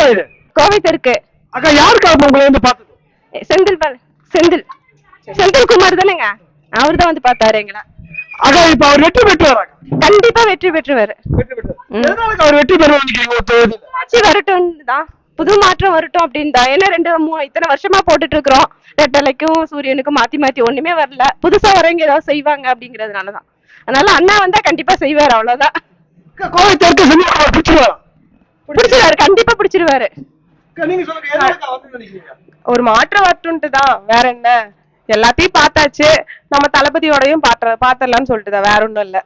எதுக்கா இது? கோவை தெற்கு. அக்கா யாருக்கா உங்களை வந்து பார்த்தது? செந்தில் செந்தில்குமார் தானேங்க, அவர் தான் வந்து பார்த்தாரு எங்களை. அக்கா இப்ப அவர் வெற்றி பெற்றுவாரா? கண்டிப்பா வெற்றி பெற்றுவாரு. எதனால அவர் வெற்றி பெறுவாங்க? ஆட்சி வரட்டும் தான், புது மாற்றம் வரட்டும் அப்படின்னு தான். ஏன்னா இத்தனை வருஷமா போட்டுட்டு இருக்கிறோம், ரெட்டலைக்கும் சூரியனுக்கும் மாத்தி மாத்தி ஒண்ணுமே வரல. புதுசா வரவங்க ஏதாவது செய்வாங்க அப்படிங்கறதுனாலதான். அதனால அண்ணா வந்தா கண்டிப்பா செய்வாரு, அவ்வளவுதான். கோவை தெற்கு செந்தில்குமார் பிடிச்சிருவாரு, கண்டிப்பா பிடிச்சிருவாரு. ஒரு மாற்றம் வரட்டும்ட்டு தான், வேற என்ன, எல்லாத்தையும் பார்த்தாச்சு, நம்ம தளபதியோடையும் பாத்திரலாம்னு சொல்லிட்டு தான், வேற ஒண்ணும் இல்ல.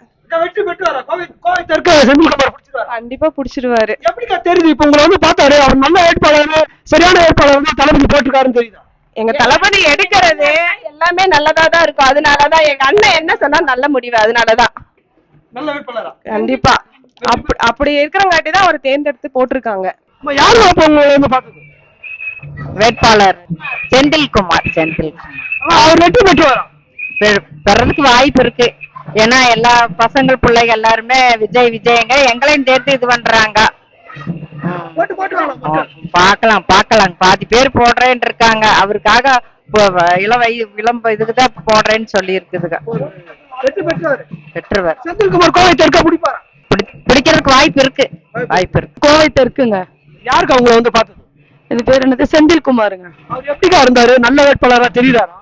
கண்டிப்பா பிடிச்சிருவாரு. எப்படிக்கா தெரியுது இப்ப உங்களை வந்து பார்த்தாரு, அவர் நல்ல வேட்பாளர், சரியான வேட்பாளர் தளபதி போட்டுருக்காருன்னு தெரியுதா? எங்க தளபதி எடுக்கிறது எல்லாமே நல்லதா தான் இருக்கும். அதனாலதான் எங்க அண்ணன் என்ன சொன்னா நல்ல முடிவு, அதனாலதான். நல்ல வேட்பாளரா? கண்டிப்பா அப்படி இருக்கிறங்காட்டி தான் அவர் தேர்ந்தெடுத்து போட்டிருக்காங்க. யாரு வந்து பார்த்தது? வேட்பாளர் செந்தில்குமார். அவர் வெற்றி பெற்றுவாரா? பெறதுக்கு வாய்ப்பு இருக்கு. ஏன்னா எல்லா பசங்கள் பிள்ளைங்க எல்லாருமே விஜயங்க எங்களையும் சேர்த்து இது பண்றாங்க. பாக்கலாம் பாதி பேர் போடுறேன்னு இருக்காங்க. அவருக்காக இளம் இதுக்குதான் போடுறேன்னு சொல்லி இருக்குதுங்க. பெற்றுவார். செந்தில்குமார் கோவை தெற்கா பிடிப்பாரா? பிடிக்கிறதுக்கு வாய்ப்பு இருக்கு. கோவை தெற்குங்க. யாருக்கு அவங்களை வந்து பார்த்தது? இது பேர் என்னது? செந்தில்குமாருங்க. அவர் எப்படிக்கா இருந்தாரு? நல்ல வேட்பாளரா தெரியுறாரா?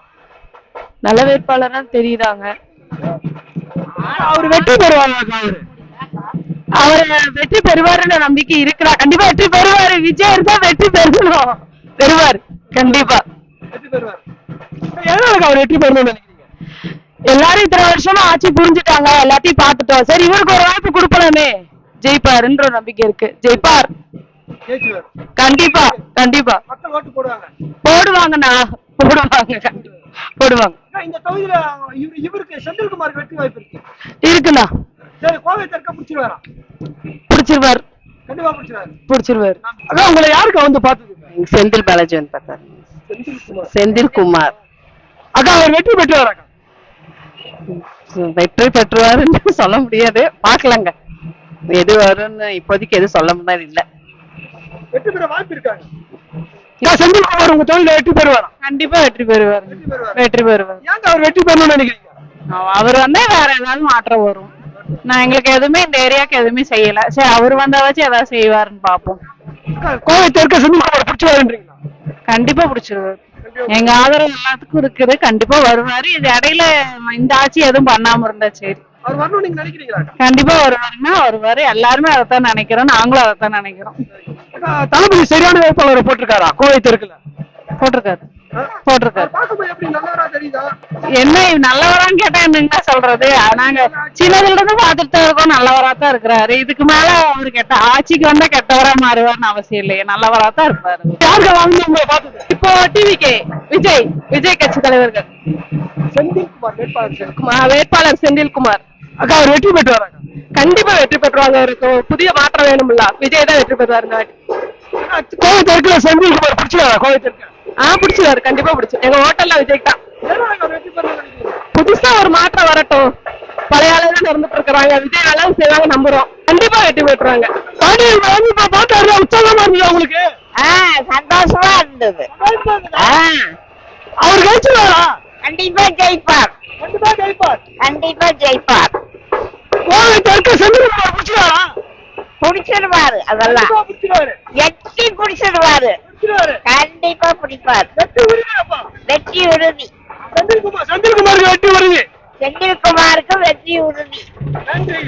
நல்ல வேட்பாளரா தெரியுறாங்க. அவர் வெற்றி பெறுவாங்க. அவர் வெற்றி பெறுவாருன்னு நம்பிக்கை இருக்குடா. கண்டிப்பா வெற்றி பெறுவாரு. விஜய் இருந்தா வெற்றி பெறுவார். கண்டிப்பா வெற்றி பெறுவார். எதனால அவர் வெற்றி பெறணும்னு நினைக்கிறீங்க? எல்லாரும் இத்தனை வருஷமா ஆட்சி புரிஞ்சுட்டாங்க, எல்லாத்தையும் பார்த்துட்டோம். சரி இவருக்கு ஒரு வாய்ப்பு கொடுக்கலாமே, ஜெயிப்பாருன்ற நம்பிக்கை இருக்கு. ஜெயிப்பார் கண்டிப்பா. போடுவாங்கண்ணா, போடுவாங்க. இந்த தொகுதியில இவருக்கு செந்தில்குமார் வெற்றி வாய்ப்பு இருக்கு. இருக்குண்ணா. சரி, கோவை தெற்க பிடிச்சிருவாரா? பிடிச்சிருவார். கண்டிப்பா பிடிச்சிருவார். அதான் உங்களை யாருக்கு வந்து பார்த்தது? செந்தில் பாலாஜி வந்து பார்த்தாரு. செந்தில்குமார். அக்கா அவர் வெற்றி பெற்றுவாரா? வெற்றி பெற்றுவாருன்னு சொல்ல முடியாது, பாக்கலாங்க. எது வரும்னு இப்போதைக்கு எதுவும் சொல்ல முடியாது. இல்ல, வெற்றி பெற வாய்ப்பு இருக்காங்க. செந்தில்குமார் உங்க தொழில வெற்றி பெறுவாரா? கண்டிப்பா வெற்றி பெறுவார். ஏங்க அவர் வெற்றி பெறணும்னு நினைக்கிறீங்க? அவர் வந்தா வேற ஏதாவது மாற்றம் வரும். நான் எங்களுக்கு எதுவுமே இந்த ஏரியாவுக்கு எதுவுமே செய்யல. சரி, அவர் வந்தாச்சும் ஏதாவது செய்வாருன்னு பாப்போம். கோவை தெற்கு செந்தில்குமார் பிடிச்சிருவாருன்றீங்களா? கண்டிப்பா பிடிச்சிருவாரு. எங்க ஆதரவு எல்லாத்துக்கும் இருக்குது. கண்டிப்பா வருவாரு. இது இடையில இந்த ஆட்சி எதுவும் பண்ணாம இருந்தா சரி. அவர் வரணும் நீங்க நினைக்கிறீங்களா? கண்டிப்பா வருவாருன்னா வருவாரு. எல்லாருமே அதைத்தான் நினைக்கிறோம், நாங்களும் அதைத்தான் நினைக்கிறோம். தளபதி சரியான வேட்பாளரை போட்டிருக்காரா கோவை தெற்குல? போட்டிருக்காரு. என்ன நல்லவரான்னு கேட்டா என்னங்க சொல்றது? நாங்க சின்னதுல இருந்து பாத்துட்டு தான் இருக்கோம். நல்லவராத்தான் இருக்கிறாரு. இதுக்கு மேல அவரு ஆட்சிக்கு வந்தா கெட்டவரா மாறுவார்னு அவசியம் இல்லையே, நல்லவராத்தான் இருப்பாரு. இப்போ டிவிகே விஜய் கட்சி தலைவர்கள். வேட்பாளர் செந்தில்குமார். அக்கா அவர் வெற்றி பெற்று வராங்க. கண்டிப்பா வெற்றி பெற்றுவாங்க. இருக்கும் புதிய மாற்றம் வேணும்ல, விஜய் தான் வெற்றி பெறுவாரு. கோவை தெற்குல செந்தில்குமார் பிடிச்சிருவாரா? கோவை தெற்கு பிடிச்சிருவாரு. கண்டிப்பா பிடிச்சு. எங்க ஹோட்டல்ல விஜய் தான். புதுசா ஒரு மாற்றம் வரட்டும். பழைய ஆளுதான் இருந்துட்டு இருக்கிறாங்க. விஜய் அளவு செய்வாங்க நம்புறோம். கண்டிப்பா வெற்றி பெற்றுவாங்க. உற்சாகமா இருந்தது உங்களுக்கு? சந்தோஷமா இருந்தது. அவர் ஜெயிச்சிருவாரா? கண்டிப்பா ஜெயிப்பார். கோவை தெற்கு செந்தில்குமார் பிடிச்சிருவாரா? பிடிச்சிருவாரு. அதெல்லாம் எட்டி பிடிச்சிருவாரு. கண்டிப்பா பிடிப்பார். வெற்றி உறுதி. செந்தில்குமாருக்கு வெற்றி உறுதி. செந்தில்குமாருக்கு வெற்றி உறுதி. நன்றி.